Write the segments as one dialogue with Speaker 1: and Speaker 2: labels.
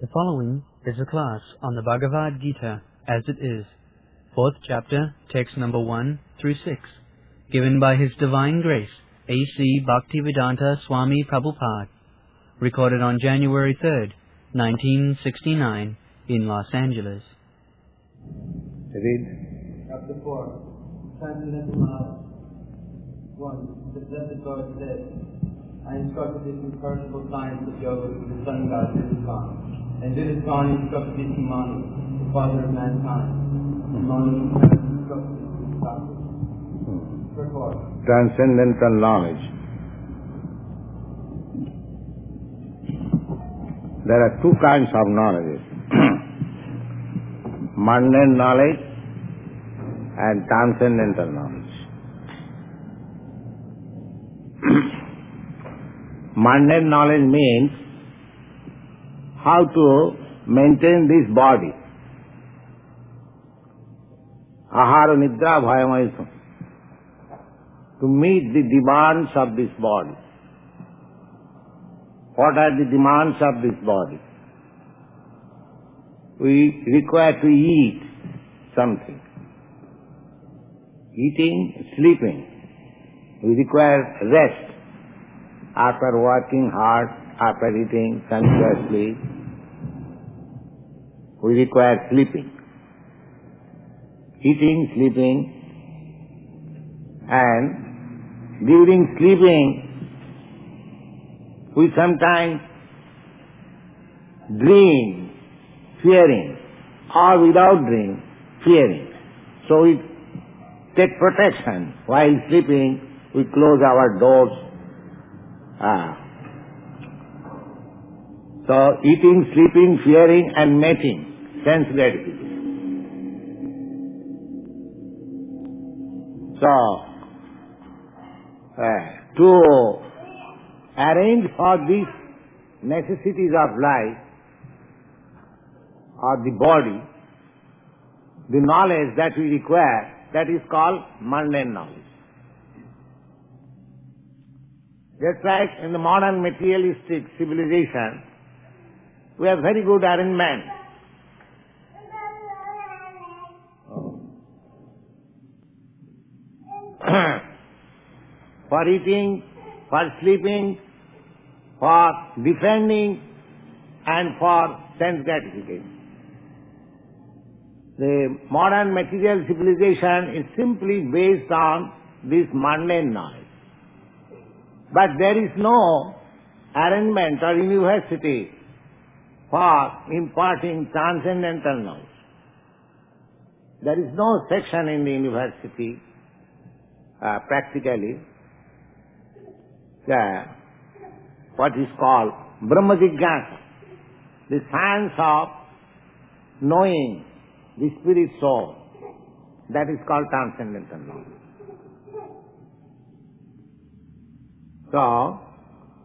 Speaker 1: The following is a class on the Bhagavad Gita as it is, 4th chapter, text number 1 through 6, given by His Divine Grace, A.C. Bhaktivedanta Swami Pravupada, recorded on January 3rd, 1969, in Los Angeles.
Speaker 2: Read.
Speaker 3: Chapter 4. Transcendental Knowledge. 1. The Blessed Lord said, I instructed this imperishable science of yoga through the Sun God Vidukan, and Vidukan instructed this Manu, the father of mankind, and Manu instructed this Socrates. Purport.
Speaker 2: Transcendental knowledge. There are two kinds of knowledge. Mundane knowledge and transcendental knowledge. Mundane knowledge means how to maintain this body. Ahara nidra bhayamaitam. To meet the demands of this body. What are the demands of this body? We require to eat something. Eating, sleeping. We require rest. After working hard, after eating sumptuously, we require sleeping. Eating, sleeping, and during sleeping, we sometimes dream, fearing, or without dream, fearing. So we take protection. While sleeping, we close our doors. So eating, sleeping, fearing, and mating, sense gratification. So, to arrange for these necessities of life, or the body, the knowledge that we require, that is called mundane knowledge. Just like in the modern materialistic civilization, we have very good arrangement. For eating, for sleeping, for defending, and for sense gratification. The modern material civilization is simply based on this mundane knowledge. But there is no arrangement or university for imparting transcendental knowledge. There is no section in the university, practically, what is called Brahma Jigyasa, the science of knowing the spirit soul. That is called transcendental knowledge. So,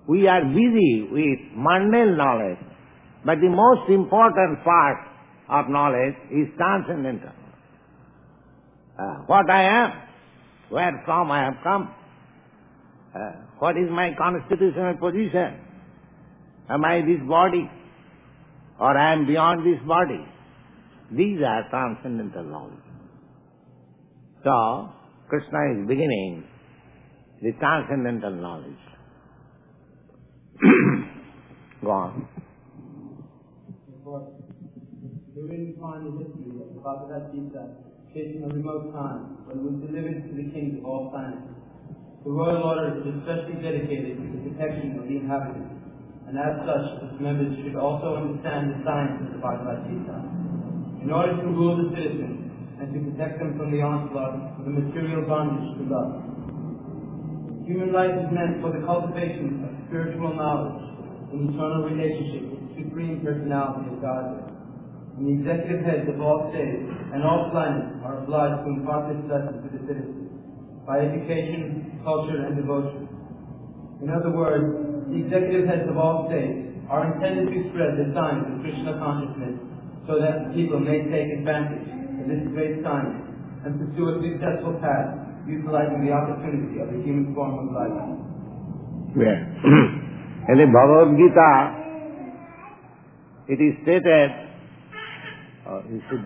Speaker 2: we are busy with mundane knowledge, but the most important part of knowledge is transcendental. What I am, where from I have come, what is my constitutional position? Am I this body, or I am beyond this body? These are transcendental knowledge. So, Krishna is beginning the transcendental knowledge. Go on.
Speaker 3: Herein we find the history of the Bhagavad Gita facing a remote time when it was delivered to the kings of all planets. The royal order is especially dedicated to the protection of the inhabitants, and as such, its members should also understand the science of the Bhagavad Gita. In order to rule the citizens and to protect them from the onslaught of the material bondage to love. Human life is meant for the cultivation of spiritual knowledge in eternal relationship with the Supreme Personality of Godhead. And the executive heads of all states and all planets are obliged to impart this lesson to the citizens by education, culture, and devotion. In other words, the executive heads of all states are intended to spread the science of Krishna consciousness so that people may take advantage of this great science and pursue a successful path utilizing the opportunity of the human form of life.
Speaker 2: In the Bhagavad Gita, it is stated, you should,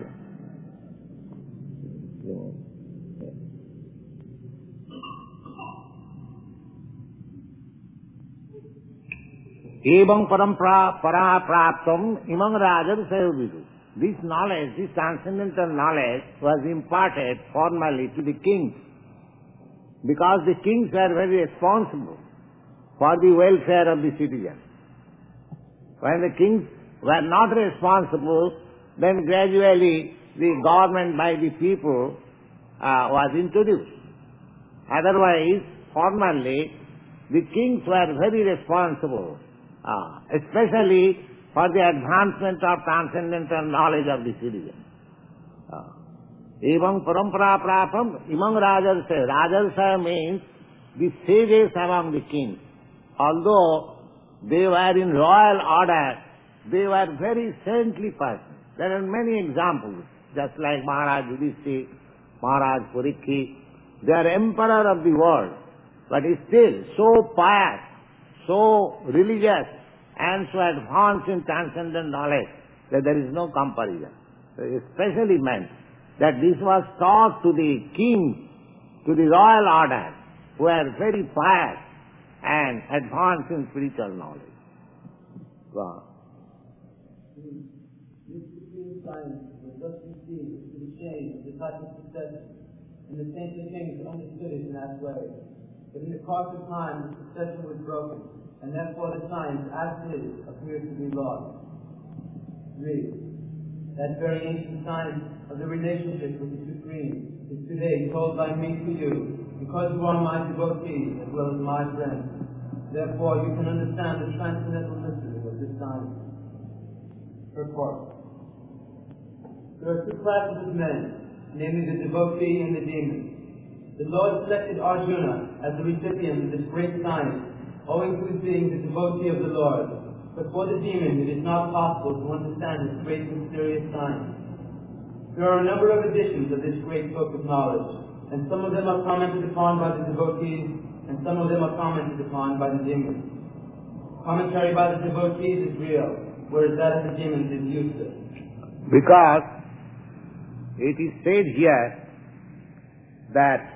Speaker 2: Evam parampara praptam imam rajan sayovidu. This knowledge, this transcendental knowledge was imparted formally to the kings, because the kings were very responsible for the welfare of the citizens. When the kings were not responsible, then gradually the government by the people was introduced. Otherwise, formally, the kings were very responsible, especially for the advancement of transcendental knowledge of the citizen. Evam parampara prapam imam rajarsa. Rajarsa means the sages among the kings. Although they were in royal order, they were very saintly persons. There are many examples, just like Maharaj Yudhishthira, Maharaj Parikshit. They are emperor of the world, but still so pious, so religious, and so advanced in transcendent knowledge that there is no comparison. So especially meant that this was taught to the king, to the royal order, who are very pious and advanced in spiritual knowledge. Wow.
Speaker 3: This supreme science was thus received to the shame of the type of succession, and the saintly kings understood it in that way. But in the course of time, the succession was broken, and therefore the science, as it is, appears to be lost. 3. That very ancient science of the relationship with the Supreme is today told by me to you, because you are my devotee as well as my friend. Therefore you can understand the transcendental mystery of this science. Purport. There are two classes of men, namely the devotee and the demon. The Lord selected Arjuna as the recipient of this great science, owing to his being the devotee of the Lord. But for the demon, it is not possible to understand this great mysterious science. There are a number of editions of this great book of knowledge, and some of them are commented upon by the devotees, and some of them are commented upon by the demons. Commentary by the devotees is real, whereas that of the demons is useless.
Speaker 2: Because it is said here that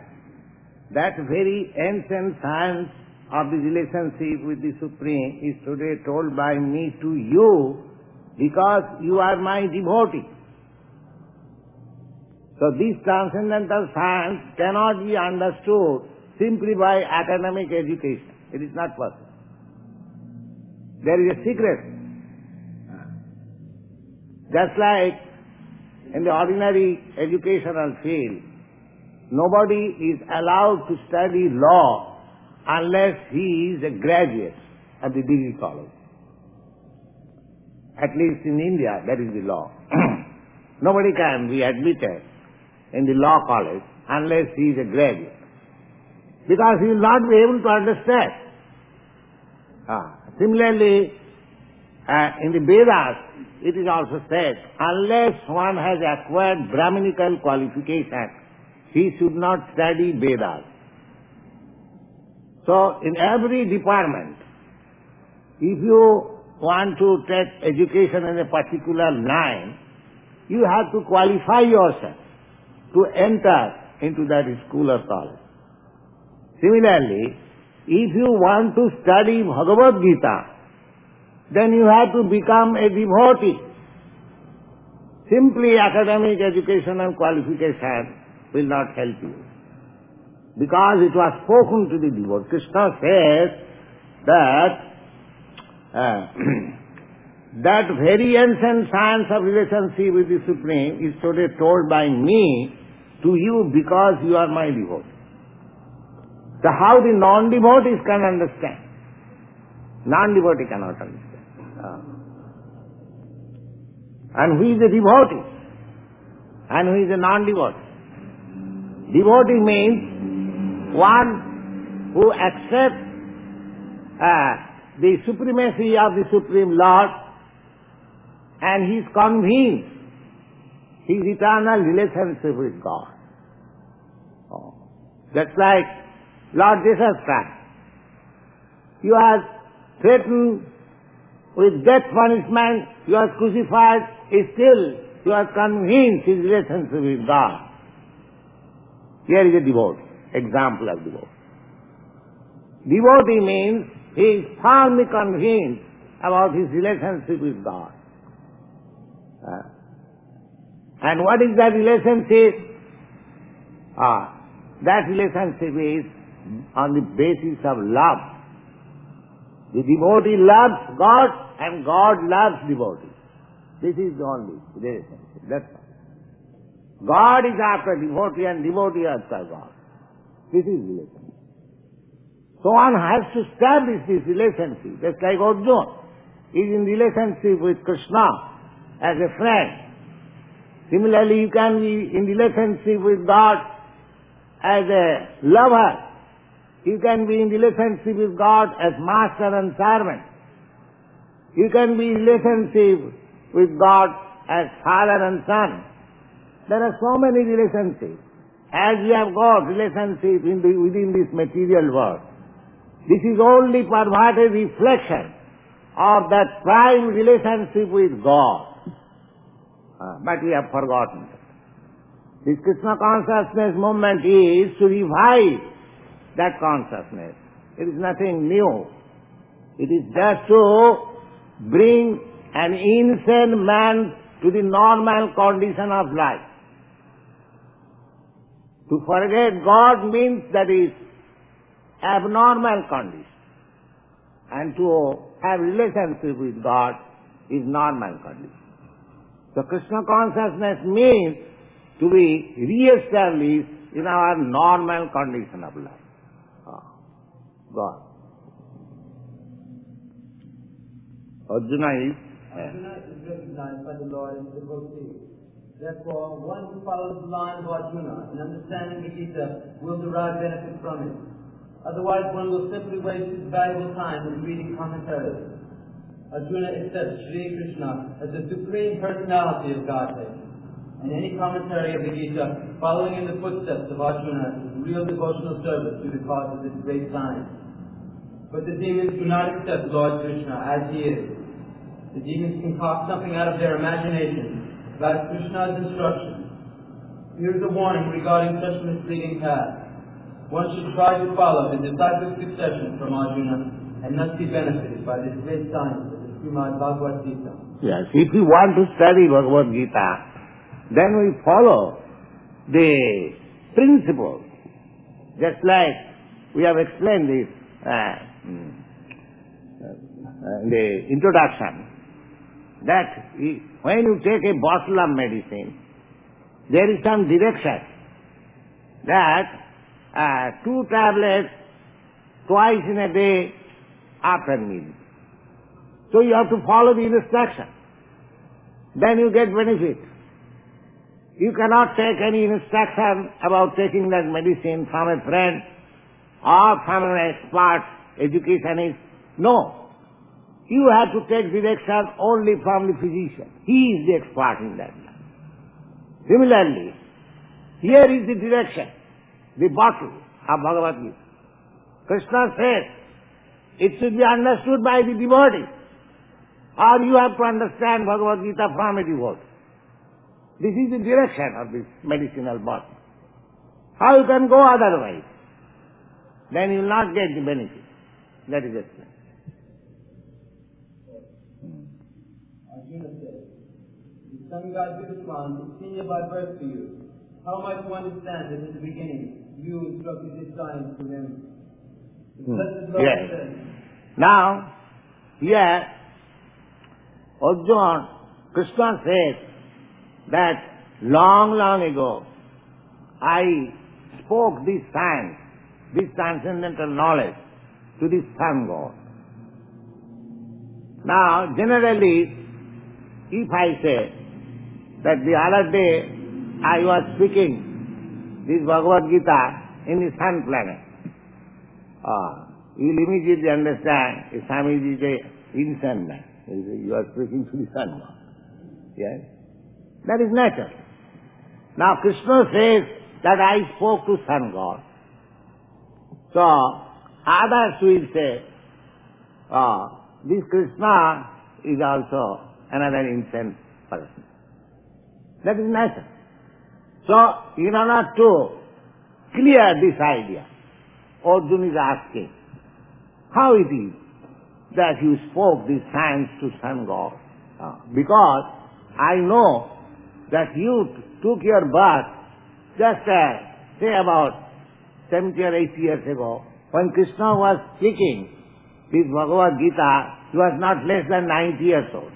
Speaker 2: very ancient science of the relationship with the Supreme is today told by me to you, because you are my devotee. So this transcendental science cannot be understood simply by academic education. It is not possible. There is a secret. Just like in the ordinary educational field, nobody is allowed to study law unless he is a graduate of the degree college. At least in India, that is the law. Nobody can be admitted in the law college unless he is a graduate, because he will not be able to understand. Similarly, in the Vedas, it is also said, unless one has acquired Brahminical qualification, he should not study Vedas. So, in every department, if you want to take education in a particular line, you have to qualify yourself to enter into that school or college. Similarly, if you want to study Bhagavad Gita, then you have to become a devotee. Simply academic education and qualification will not help you, because it was spoken to the devotee. Krishna says that that very ancient science of relationship with the Supreme is today told by me to you, because you are my devotee. So how the non-devotees can understand? Non-devotee cannot understand. And who is a devotee? And who is a non-devotee? Devotee means one who accepts the supremacy of the Supreme Lord, and he is convinced his eternal relationship with God. That's like Lord Jesus Christ. He was threatened with death punishment, you are crucified, still you are convinced his relationship with God. Here is a devotee, example of devotee. Devotee means he is firmly convinced about his relationship with God. And what is that relationship? That relationship is on the basis of love. The devotee loves God and God loves devotee. This is the only relationship. That's all. God is after devotee and devotee after God. This is relationship. So one has to establish this relationship. Just like Arjuna is in relationship with Krishna as a friend. Similarly, you can be in relationship with God as a lover. You can be in relationship with God as master and servant. You can be in relationship with God as father and son. There are so many relationships. As we have got relationship within this material world, this is only perverted reflection of that prime relationship with God. But we have forgotten. This Krishna consciousness movement is to revive that consciousness. It is nothing new. It is just to bring an insane man to the normal condition of life. To forget God means that is abnormal condition. And to have relationship with God is normal condition. So Krishna consciousness means to be re-established in our normal condition of life. God. Arjuna is
Speaker 3: recognized by the Lord as a devotee. Therefore, one who follows the line of Arjuna in understanding the Gita will derive benefit from it. Otherwise, one will simply waste his valuable time in reading commentaries. Arjuna accepts Sri Krishna as the supreme personality of Godhead, and any commentary of the Gita following in the footsteps of Arjuna is real devotional service to the cause of this great science. But the demons do not accept Lord Krishna as he is. The demons concoct something out of their imagination about Krishna's instructions. Here is a warning regarding such misleading paths. One should try to follow the disciplic succession from Arjuna and thus be benefited by this great science of the Srimad Bhagavad Gita.
Speaker 2: Yes, if we want to study Bhagavad Gita, then we follow the principles. Just like we have explained this in the introduction, that when you take a bottle of medicine, there is some direction that 2 tablets twice in a day after meal. So you have to follow the instruction. Then you get benefit. You cannot take any instruction about taking that medicine from a friend or from an expert educationist. No. You have to take direction only from the physician. He is the expert in that. Similarly, here is the direction, the bottle of Bhagavad Gita. Krishna says, it should be understood by the devotee, or you have to understand Bhagavad Gita from a devotee. This is the direction of this medicinal bottle. How you can go otherwise? Then you will not get the benefit. That is it.
Speaker 3: Arjuna says, the sun god Viduswan is senior by birth to you. How am I to understand that in the beginning you instructed this science to him?
Speaker 2: Yes. Now, here, Arjuna, Krishna says that long, long ago, I spoke this science, this transcendental knowledge to the sun god. Now, generally, if I say that the other day I was speaking this Bhagavad Gita in the sun planet, you will immediately understand if Swamiji is an insane man. You are speaking to the sun god. Yes? That is natural. Now Krishna says that I spoke to sun god. So others will say, this Krishna is also another insane person. That is nature. So, in order to clear this idea, Arjuna is asking, how it is that you spoke these signs to sun god? Because I know that you took your birth just say about 70 or 80 years ago, when Krishna was speaking this Bhagavad Gita, he was not less than 90 years old.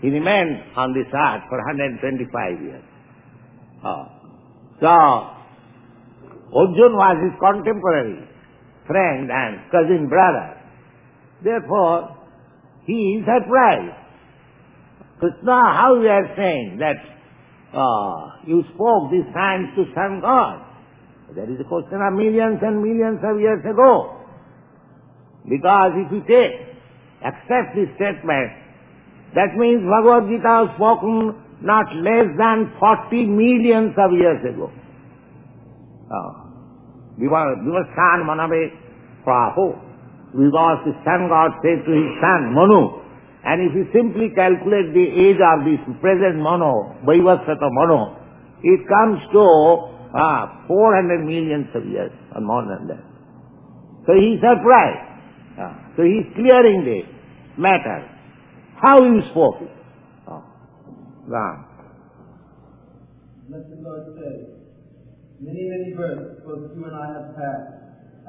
Speaker 2: He remained on this earth for 125 years. So, Arjuna was his contemporary friend and cousin brother. Therefore, he is surprised. Krishna, how you are saying that you spoke these signs to sun god? That is a question of millions and millions of years ago. Because if you accept this statement, that means Bhagavad Gita was spoken not less than 40 millions of years ago. Vivasan Manabe Prahu. Because the sun god said to his son, Manu, and if you simply calculate the age of this present Manu, Vaivasvata Manu, it comes to 400 millions of years, or more than that. So he is surprised. So he is clearing the matter. How you spoke it?
Speaker 3: Let the Lord say, many births both you and I have passed.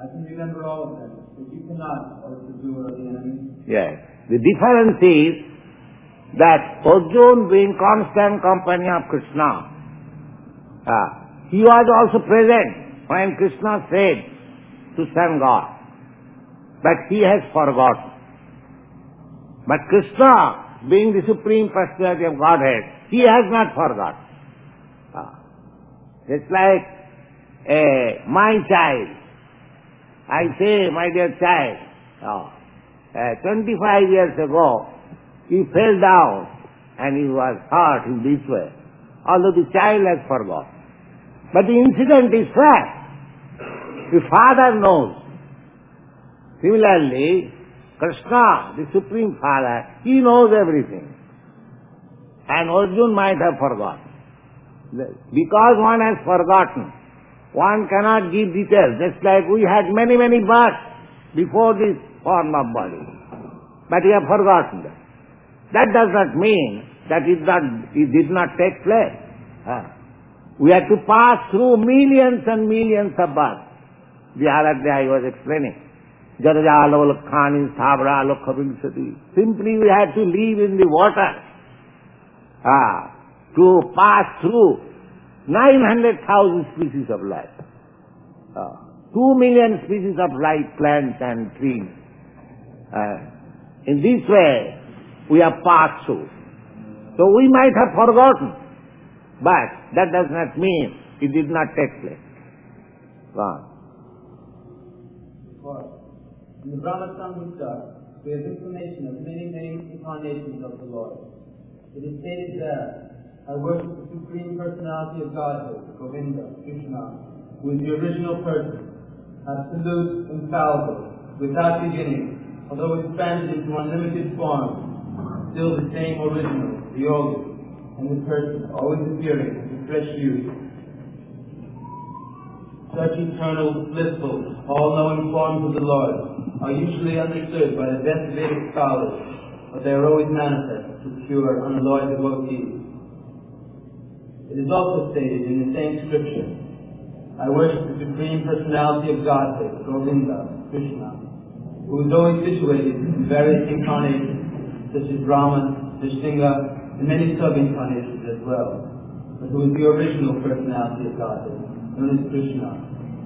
Speaker 3: I can remember all of them, but you cannot, O subduer of the enemy.
Speaker 2: Yes. The difference is that Arjuna, being constant company of Krishna, he was also present when Krishna said to sun god, but he has forgotten. But Krishna, being the Supreme Personality of Godhead, he has not forgotten. It's like my child. I say, my dear child, 25 years ago, he fell down and he was hurt in this way, although the child has forgotten. But the incident is fact. The father knows. Similarly, Krishna, the Supreme Father, he knows everything. And Arjuna might have forgotten. Because one has forgotten, one cannot give details, just like we had many births before this form of body. But we have forgotten that. That does not mean that it did not take place. We had to pass through millions and millions of births. The other day I was explaining. Simply we had to live in the water to pass through 900,000 species of life. 2 million species of life, plants and trees. In this way, we have passed through. So we might have forgotten, but that does not mean it did not take place.
Speaker 3: In the Brahma Samhita, we have information of many incarnations of the Lord. It is stated there, I worship the Supreme Personality of Godhead, Govinda, Krishna, who is the original person, absolute, infallible, without beginning, although expanded into unlimited form, still the same original, the yogi, and the person, always appearing with fresh youth. Such eternal, blissful, all-knowing forms of the Lord are usually understood by the best Vedic scholars, but they are always manifest to pure, unalloyed devotees. It is also stated in the same scripture, I worship the Supreme Personality of Godhead, Govinda, Krishna, who is always situated in various incarnations, such as Brahman, Nrsimha, and many sub-incarnations as well, but who is the original personality of Godhead, known as Krishna,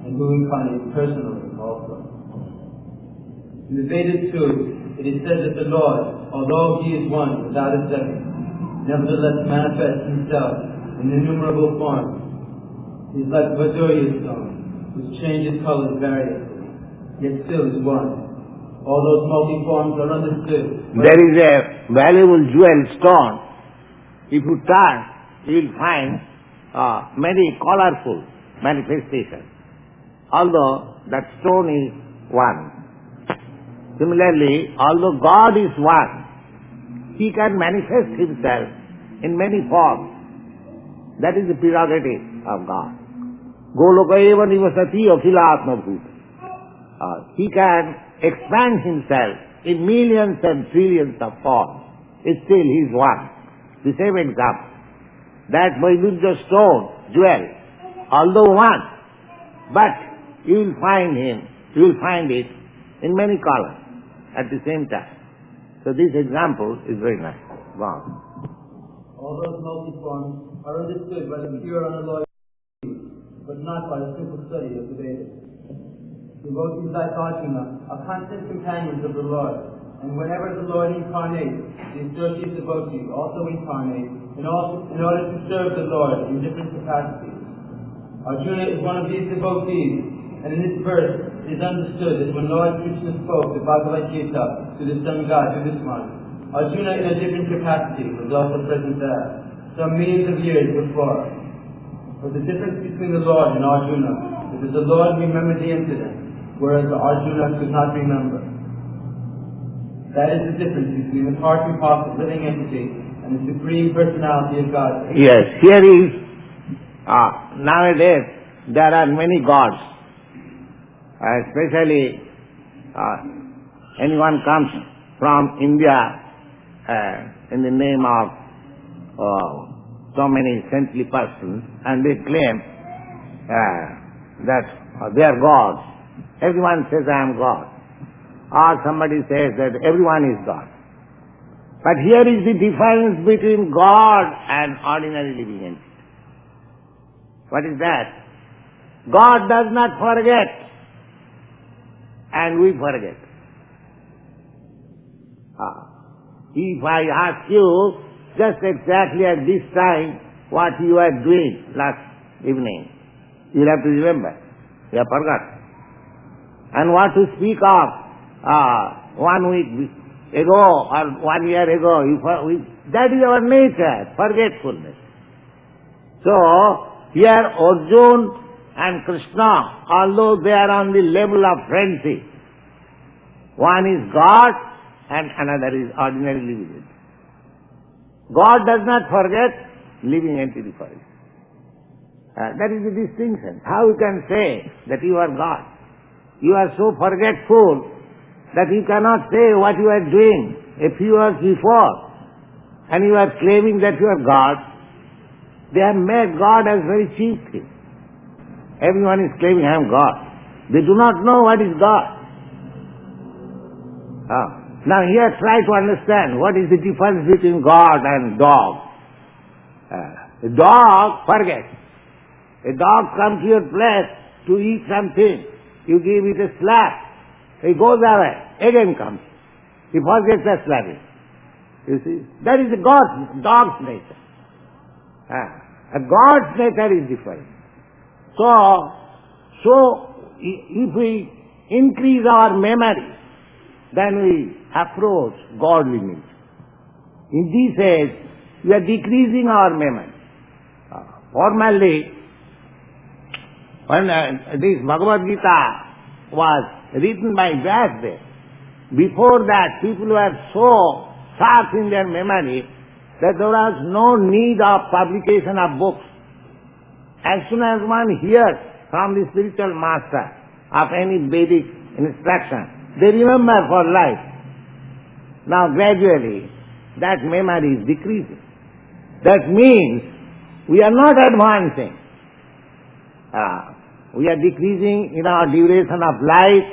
Speaker 3: and who incarnates personally also. In the Vedas too, it is said that the Lord, although He is one without a second, nevertheless manifests Himself in innumerable forms. He is like Vajraya stone, which changes colors variously, yet still is one. All those multi-forms are understood.
Speaker 2: There is a valuable jewel stone. If you turn, you will find many colorful manifestations. Although that stone is one. Similarly, although God is one, He can manifest Himself in many forms. That is the prerogative of God. Goloka eva nivasati akhilatma bhuta. He can expand Himself in millions and trillions of forms. Still He is one. The same example. That Vaidurja stone, jewel, although one, but you will find it in many colors at the same time. So this example is very nice. Wow.
Speaker 3: All those multi-forms are understood by the pure unalloyed, but not by the simple study of the Vedas. Devotees like Arjuna are constant companions of the Lord, and whenever the Lord incarnates, the associate devotee also incarnates in order to serve the Lord in different capacities. Arjuna is one of these devotees, and in this verse it is understood that when Lord Krishna spoke the Bhagavad Gita to the sun god Yudhishthira, Arjuna in a different capacity was also present there, some millions of years before. But the difference between the Lord and Arjuna is that the Lord remembered the incident, whereas Arjuna could not remember. That is the difference between the part and parcel living entity and the Supreme Personality of God.
Speaker 2: Yes, here is, nowadays there are many gods. Especially anyone comes from India in the name of so many saintly persons, and they claim that they are gods. Everyone says, I am God. Or somebody says that everyone is God. But here is the difference between God and ordinary living entity. What is that? God does not forget, and we forget. If I ask you just exactly at this time what you are doing last evening, you will have to remember. You have forgotten. And what to speak of 1 week ago or 1 year ago, that is our nature, forgetfulness. So, here Arjuna and Krishna, although they are on the level of friendship, one is God and another is ordinary living entity. God does not forget, living entity forgets. That is the distinction. How you can say that you are God? You are so forgetful that you cannot say what you are doing a few years before, and you are claiming that you are God. They have made God as very cheap thing. Everyone is claiming, I am God. They do not know what is God. Now here try to understand what is the difference between God and dog. A dog forgets. A dog comes to your place to eat something. You give it a slap. He goes away. Again comes. He forgets the slapping. You see? That is the dog's nature. A God's nature is different. So if we increase our memory, then we approach godliness. In this age, we are decreasing our memory. Formerly, when this Bhagavad Gita was written by Vyasdev, before that people were so sharp in their memory that there was no need of publication of books. As soon as one hears from the spiritual master of any Vedic instruction, they remember for life. Now gradually that memory is decreasing. That means we are not advancing. We are decreasing in our duration of life,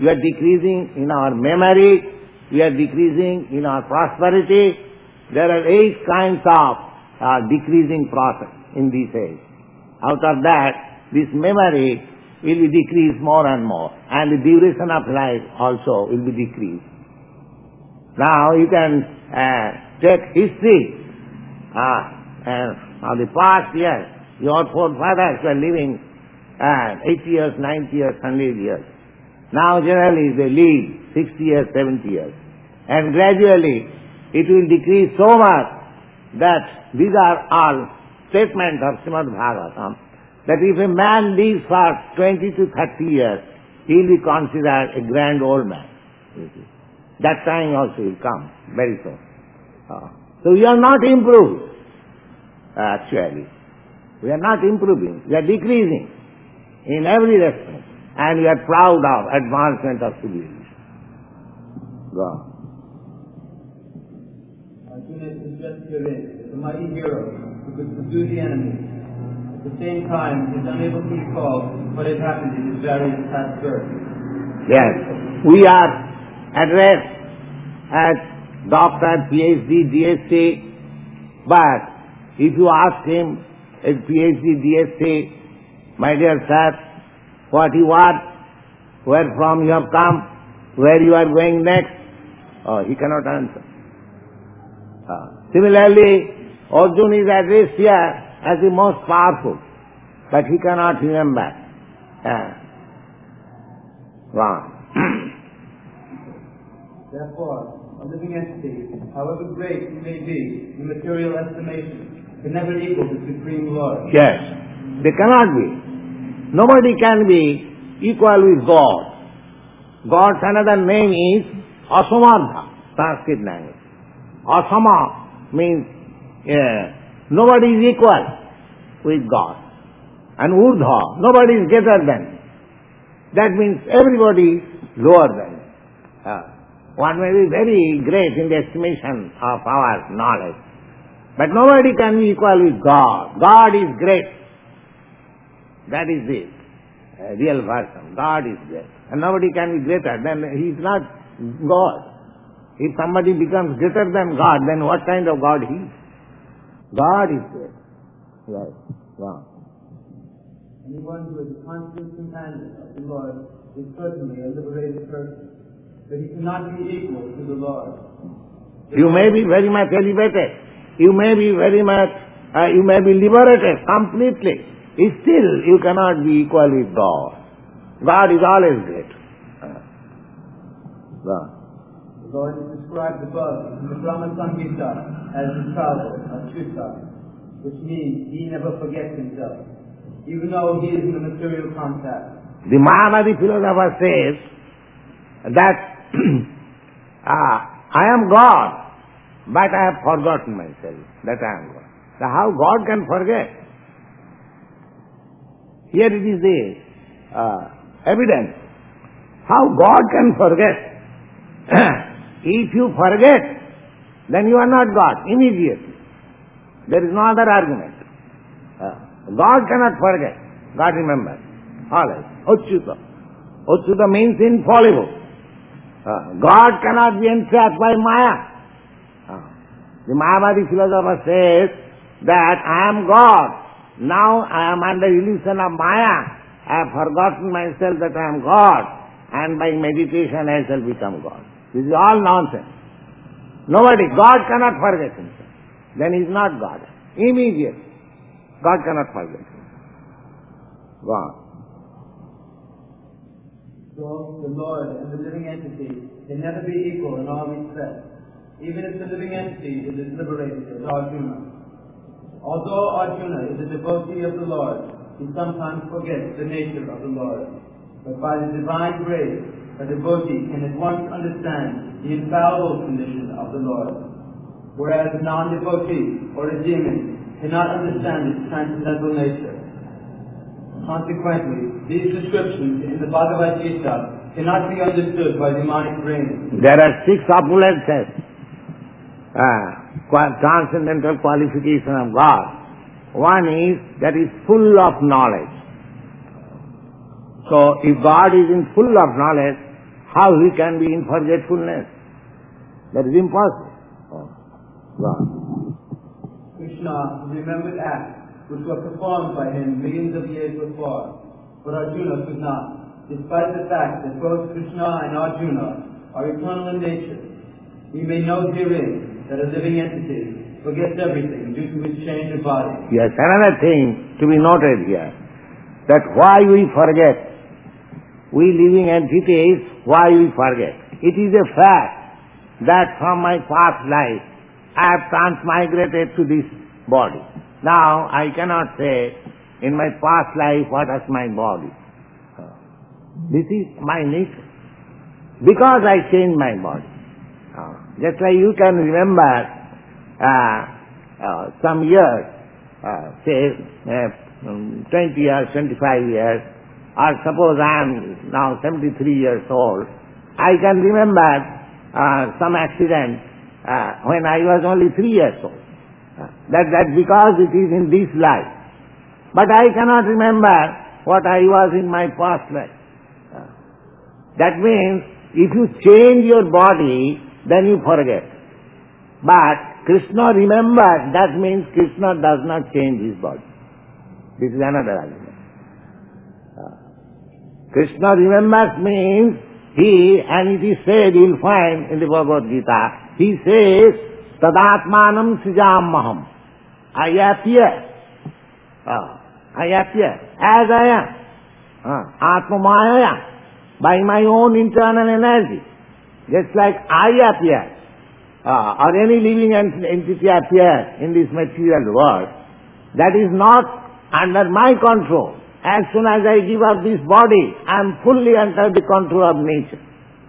Speaker 2: we are decreasing in our memory, we are decreasing in our prosperity. There are 8 kinds of decreasing process in this age. Out of that, this memory will be decreased more and more, and the duration of life also will be decreased. Now you can take history of the past years. Your forefathers were living 80 years, 90 years, 100 years. Now generally they live 60 years, 70 years. And gradually it will decrease so much that these are all statements of Srimad Bhagavatam, that if a man lives for 20 to 30 years, he will be considered a grand old man. You see. That time also will come very soon. So we are not improved, actually. We are not improving. We are decreasing in every respect. And we are proud of advancement of civilization. Go on.
Speaker 3: Arjuna is just herein, is a mighty hero who could subdue the enemy. At the same time, he is unable to recall what had happened in his various past births.
Speaker 2: Yes, we are addressed as doctor, PhD, DSc, but if you ask him, as PhD, DSc, my dear sir, what you are, where from you have come, where you are going next, he cannot answer. Similarly, Arjuna is addressed here as the most powerful, but he cannot remember.
Speaker 3: Therefore, a living entity, however great he may be in material estimation, can never equal the Supreme Lord.
Speaker 2: Yes, they cannot be. Nobody can be equal with God. God's another name is Asamartha, Sanskrit language. Asama means nobody is equal with God. And Urdha, nobody is greater than. That means everybody is lower than. One may be very great in the estimation of our knowledge, but nobody can be equal with God. God is great. That is the real version. God is great. And nobody can be greater. Then he is not God. If somebody becomes greater than God, then what kind of God he is? God is great. Yes. Wow.
Speaker 3: Anyone who is a constant companion of the Lord is certainly a liberated person, but he cannot be equal to the Lord.
Speaker 2: You may be very much elevated. You may be very much, you may be liberated completely. Still, you cannot be equal with God. God is always great. God.
Speaker 3: The Lord is described above in the Brahma Samhita as the traveler, Achyuta, which means he never forgets himself, even though he is in a material contact.
Speaker 2: The Mahavadi philosopher says that I am God, but I have forgotten myself that I am God. So how God can forget? Here it is the evidence. How God can forget? If you forget, then you are not God immediately. There is no other argument. God cannot forget. God remembers. Always. Achyuta. Achyuta means infallible. God cannot be entrapped by Maya. The Mahavadi philosopher says that I am God. Now I am under illusion of Maya. I have forgotten myself that I am God, and by meditation I shall become God. This is all nonsense. Nobody, God cannot forget himself. Then he is not God. Immediately. God cannot forget himself. Go on.
Speaker 3: So the Lord and the living entity can never be equal in all respects, even if the living entity is as liberated as Arjuna. Although Arjuna is a devotee of the Lord, he sometimes forgets the nature of the Lord. But by the divine grace, a devotee can at once understand the infallible condition of the Lord, whereas a non-devotee or a demon cannot understand its transcendental nature. Consequently, these descriptions in the Bhagavad Gita cannot be understood by demonic brains.
Speaker 2: There are 6 opulences. Transcendental qualification of God. One is that is full of knowledge. So if God is in full of knowledge, how he can be in forgetfulness? That is impossible. God.
Speaker 3: Krishna remembered acts which were performed by him millions of years before, but Arjuna could not, despite the fact that both Krishna and Arjuna are eternal in nature. We may note herein that a living entity forgets everything due to its change of body.
Speaker 2: Yes, another thing to be noted here, that why we forget, we living entities, why we forget. It is a fact that from my past life, I have transmigrated to this body. Now, I cannot say, in my past life, what was my body. This is my nature. because I changed my body. Just like you can remember some years, say 20 years, 25 years, or suppose I am now 73 years old, I can remember some accident when I was only 3 years old. That's because it is in this life. But I cannot remember what I was in my past life. That means if you change your body, then you forget. But Krishna remembers, that means Krishna does not change his body. This is another argument. Krishna remembers means he, and it is said, you will find in the Bhagavad Gita, he says, Tadatmanam srijamaham. I appear as I am. Atmamaya, by my own internal energy. Just like I appear, or any living entity appears in this material world, that is not under my control. As soon as I give up this body, I am fully under the control of nature.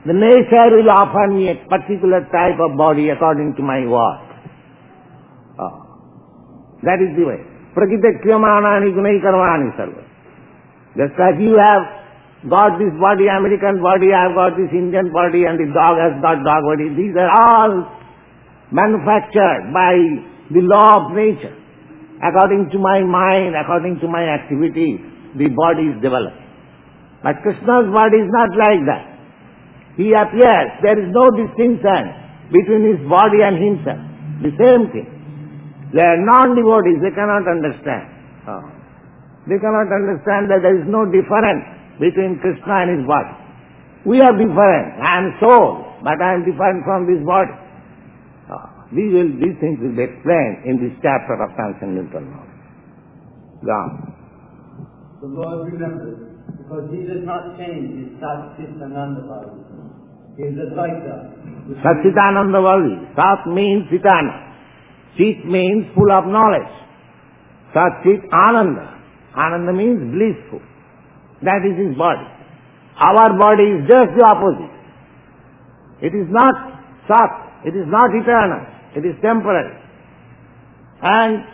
Speaker 2: The nature will offer me a particular type of body according to my work. That is the way. Prakita kriyamanani gunai karvani sarva. Just like you have got this body, American body, I have got this Indian body, and the dog has got dog body. These are all manufactured by the law of nature. According to my mind, according to my activities, the body is developed. But Krishna's body is not like that. He appears, there is no distinction between his body and himself. The same thing. They are non-devotees, they cannot understand. They cannot understand that there is no difference between Krishna and his body. We are different. I am soul, but I am different from this body. These things will be explained in this chapter of transcendental knowledge. Gone.
Speaker 3: The Lord remembers, because he does not change his Sat Chit Ananda body. He is Advaita.
Speaker 2: Satchitananda body. Sat means Chitana. Chit means full of knowledge. Sat Chit Ananda. Ananda means blissful. That is his body. Our body is just the opposite. It is not Sat. It is not eternal. It is temporary. And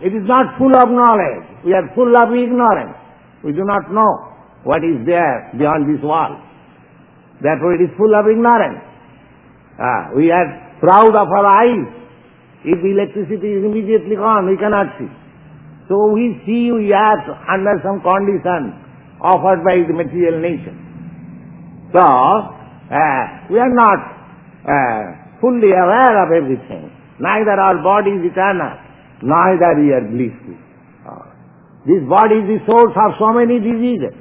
Speaker 2: it is not full of knowledge. We are full of ignorance. We do not know what is there beyond this wall. Therefore it is full of ignorance. We are proud of our eyes. If the electricity is immediately gone, we cannot see. So we see we are under some condition offered by the material nature. So, we are not fully aware of everything. Neither our body is eternal, neither we are blissful. This body is the source of so many diseases.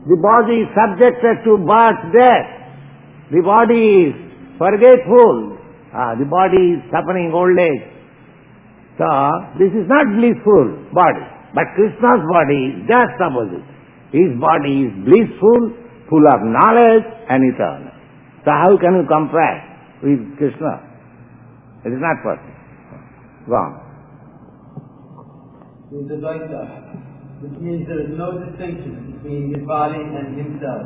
Speaker 2: The body is subjected to birth, death. The body is forgetful. The body is suffering old age. So, this is not blissful body. But Krishna's body is just opposite. His body is blissful, full of knowledge and eternal. So how can you compare with Krishna? It is not possible. Go on.
Speaker 3: He is Advaita, which means there is no distinction between his body and himself.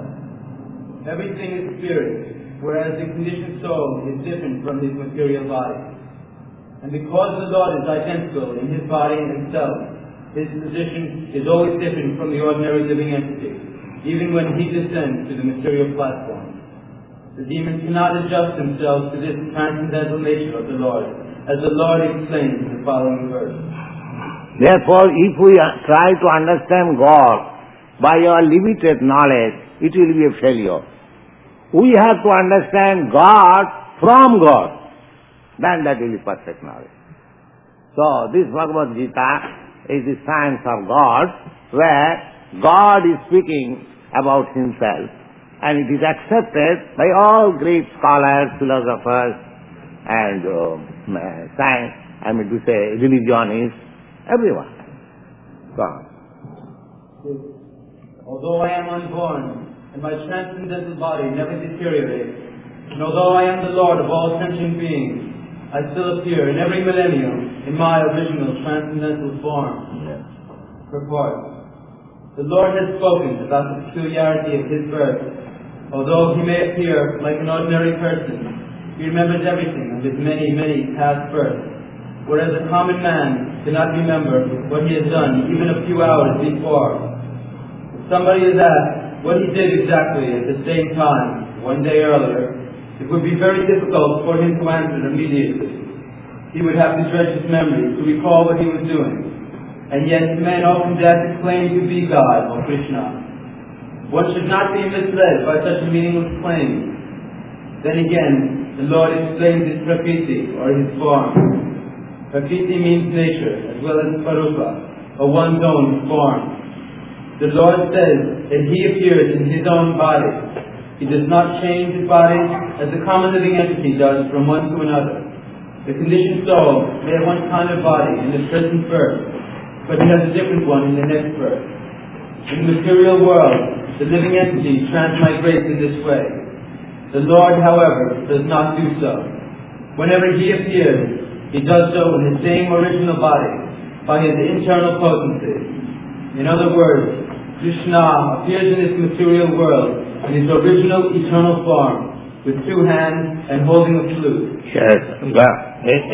Speaker 3: Everything is spirit, whereas the conditioned soul is different from his material body. And because the Lord is identical in his body and himself, his position is always different from the ordinary living entity, even when he descends to the material platform. The demons cannot adjust themselves to this transcendental nature of the Lord, as the Lord explains in the following verse.
Speaker 2: Therefore, if we try to understand God by our limited knowledge, it will be a failure. We have to understand God from God. Then that will be perfect knowledge. So, this Bhagavad Gita is the science of God, where God is speaking about himself, and it is accepted by all great scholars, philosophers, and science, religionists, everyone. God.
Speaker 3: Although I am unborn, and my transcendental body never deteriorates, and although I am the Lord of all sentient beings, I still appear in every millennium in my original transcendental form.
Speaker 2: Yes.
Speaker 3: Purport. The Lord has spoken about the peculiarity of his birth Although he may appear like an ordinary person, he remembers everything of his many, many past births, whereas a common man cannot remember what he has done even a few hours before. If somebody is asked what he did exactly at the same time, one day earlier, it would be very difficult for him to answer immediately. He would have to dredge his memory to recall what he was doing. And yet man often dares to claim to be God or Krishna. One should not be misled by such a meaningless claim. Then again, the Lord explains his prakriti, or his form. Prakriti means nature, as well as parupa, or one's own form. The Lord says that he appears in his own body. He does not change his body as the common living entity does from one to another. The conditioned soul may have one kind of body in the present birth, but he has a different one in the next birth. In the material world, the living entity transmigrates in this way. The Lord, however, does not do so. Whenever he appears, he does so in the same original body, by his internal potency. In other words, Krishna appears in this material world in his original eternal form, with two hands and holding a flute.
Speaker 2: Yes. Well,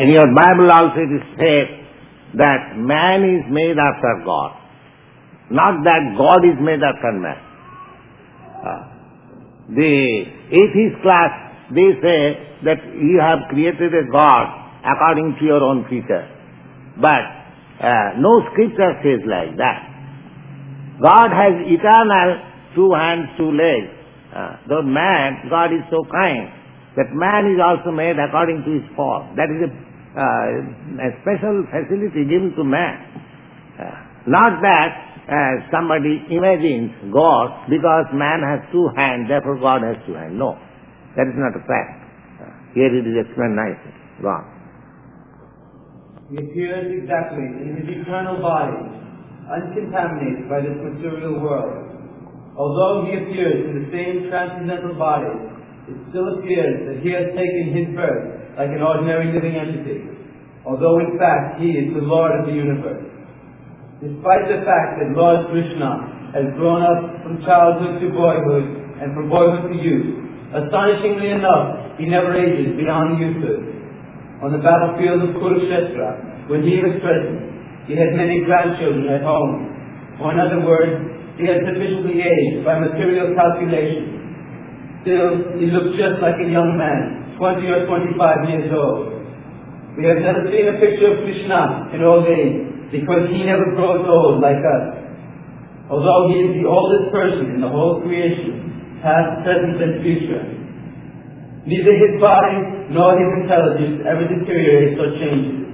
Speaker 2: in your Bible also it is said that man is made after God, not that God is made after man. The atheist class, they say that you have created a God according to your own feature. But no scripture says like that. God has eternal two hands, two legs. Though man, God is so kind that man is also made according to his form. That is a special facility given to man. Not that somebody imagines God because man has two hands, therefore God has two hands. No, that is not a fact. Here it is explained nicely. Go on.
Speaker 3: He appears exactly in his eternal body, uncontaminated by this material world. Although he appears in the same transcendental body, it still appears that he has taken his birth like an ordinary living entity, although in fact he is the Lord of the universe. Despite the fact that Lord Krishna has grown up from childhood to boyhood and from boyhood to youth, astonishingly enough, he never ages beyond youthhood. On the battlefield of Kurukshetra, when he was present, he had many grandchildren at home. Or in other words, he had sufficiently aged by material calculation. Still, he looked just like a young man, 20 or 25 years old. We have never seen a picture of Krishna in old age, because he never grows old like us. Although he is the oldest person in the whole creation, past, present, and future. Neither his body nor his intelligence ever deteriorates or changes.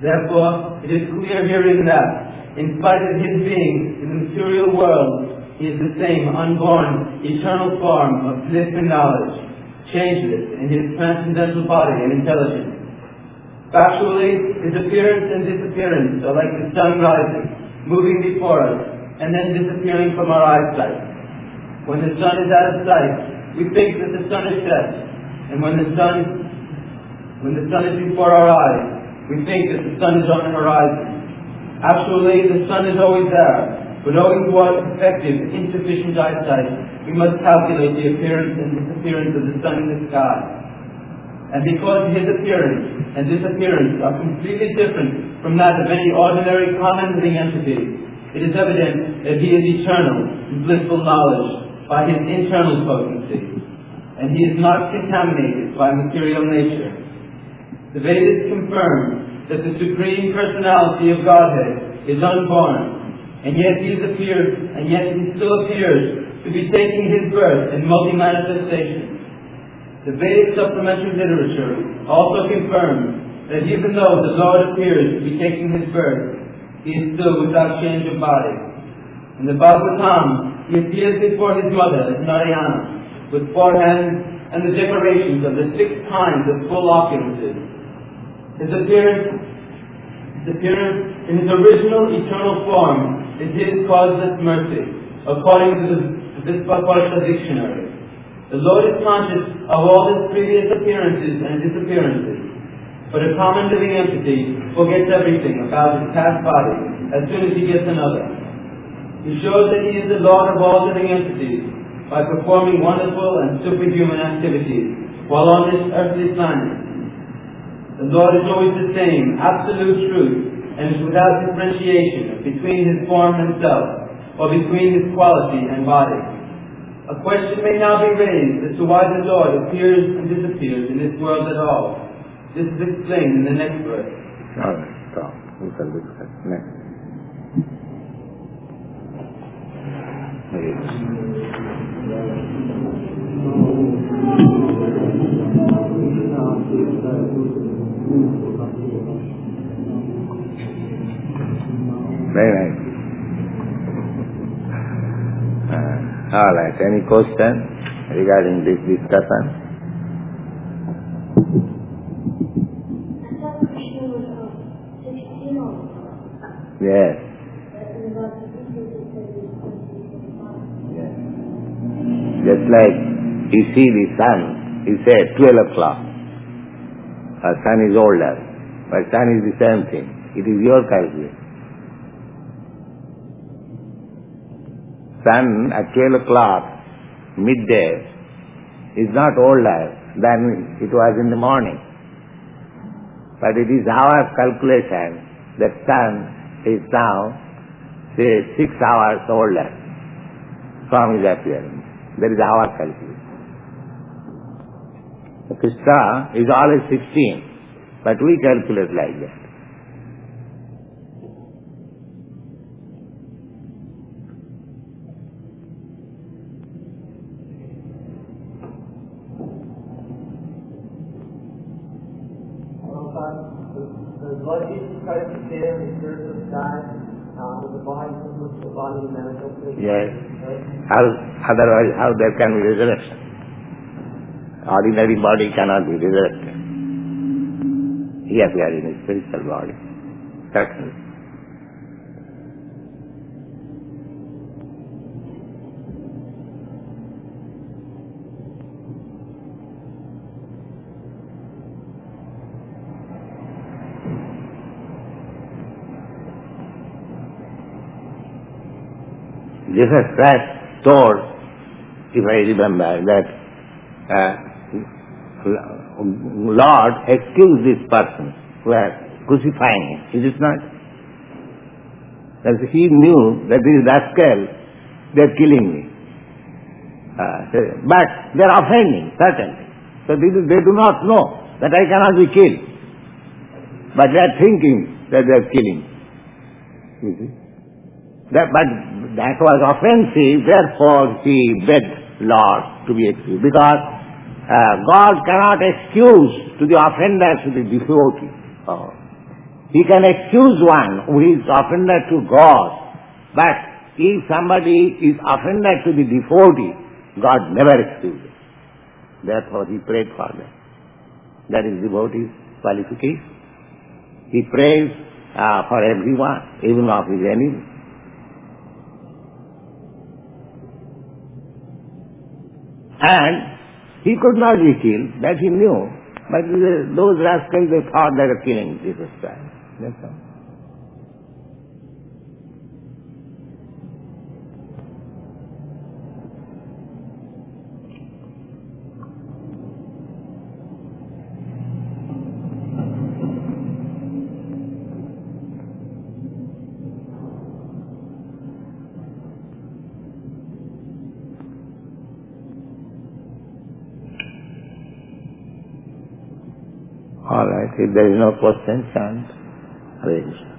Speaker 3: Therefore, it is clear herein that, in spite of his being in the material world, he is the same unborn, eternal form of bliss and knowledge, changeless in his transcendental body and intelligence. Factually, his appearance and disappearance are like the sun rising, moving before us, and then disappearing from our eyesight. When the sun is out of sight, we think that the sun is set, and when the sun is before our eyes, we think that the sun is on the horizon. Actually, the sun is always there, but owing to our defective, insufficient eyesight, we must calculate the appearance and disappearance of the sun in the sky. And because his appearance and disappearance are completely different from that of any ordinary common living entity, it is evident that he is eternal in blissful knowledge by his internal potency, and he is not contaminated by material nature. The Vedas confirm that the Supreme Personality of Godhead is unborn, and yet he still appears to be taking his birth in multi-manifestation. The Vedic supplementary literature also confirms that even though the Lord appears to be taking his birth, he is still without change of body. In the Bhagavatam, he appears before his mother as Narayana, with four hands and the decorations of the 6 kinds of full opulences. His appearance in his original eternal form is his causeless mercy, according to the Vishvaparsha dictionary. The Lord is conscious of all his previous appearances and disappearances, but a common living entity forgets everything about his past body as soon as he gets another. He shows that he is the Lord of all living entities, by performing wonderful and superhuman activities while on this earthly planet. The Lord is always the same, absolute truth, and is without differentiation between His form and self, or between His quality and body. A question may now be raised as to why the Lord appears and disappears in this world at all. This is explained in the next verse.
Speaker 2: All right, stop. We shall discuss next. Very nice. All right. Any question regarding this discussion? Yes. Yes. Just like you see the sun, you say 12 o'clock. Sun is older, but sun is the same thing. It is your calculation. Sun at 12 o'clock, midday, is not older than it was in the morning. But it is our calculation that sun is now, say, 6 hours older from his appearance. That is our calculation. Krishna is always 16, but we calculate like that.
Speaker 3: Does Lord Jesus Christ appear in the spiritual sky with the body of manifestation?
Speaker 2: Yes. Otherwise, how there can be resurrection? Ordinary body cannot be resurrected. He appeared in his spiritual body. Certainly. Jesus Christ told, if I remember, that Lord, excuse this person who are crucifying him. Is it not? Because he knew that these rascals, they are killing me. But they are offending, certainly. So they do not know that I cannot be killed. But they are thinking that they are killing me. You see? But that was offensive, therefore he begged Lord to be excused. Because God cannot excuse to the offender to the devotee. He can excuse one who is offender to God, but if somebody is offender to the devotee, God never excuses. Therefore he prayed for them. That is devotee's qualification. He prays for everyone, even of his enemies. And he could not be killed, that he knew. But those rascals, they thought they were killing Jesus Christ. That's all. All right, if there is no question, chant. Hare Krishna.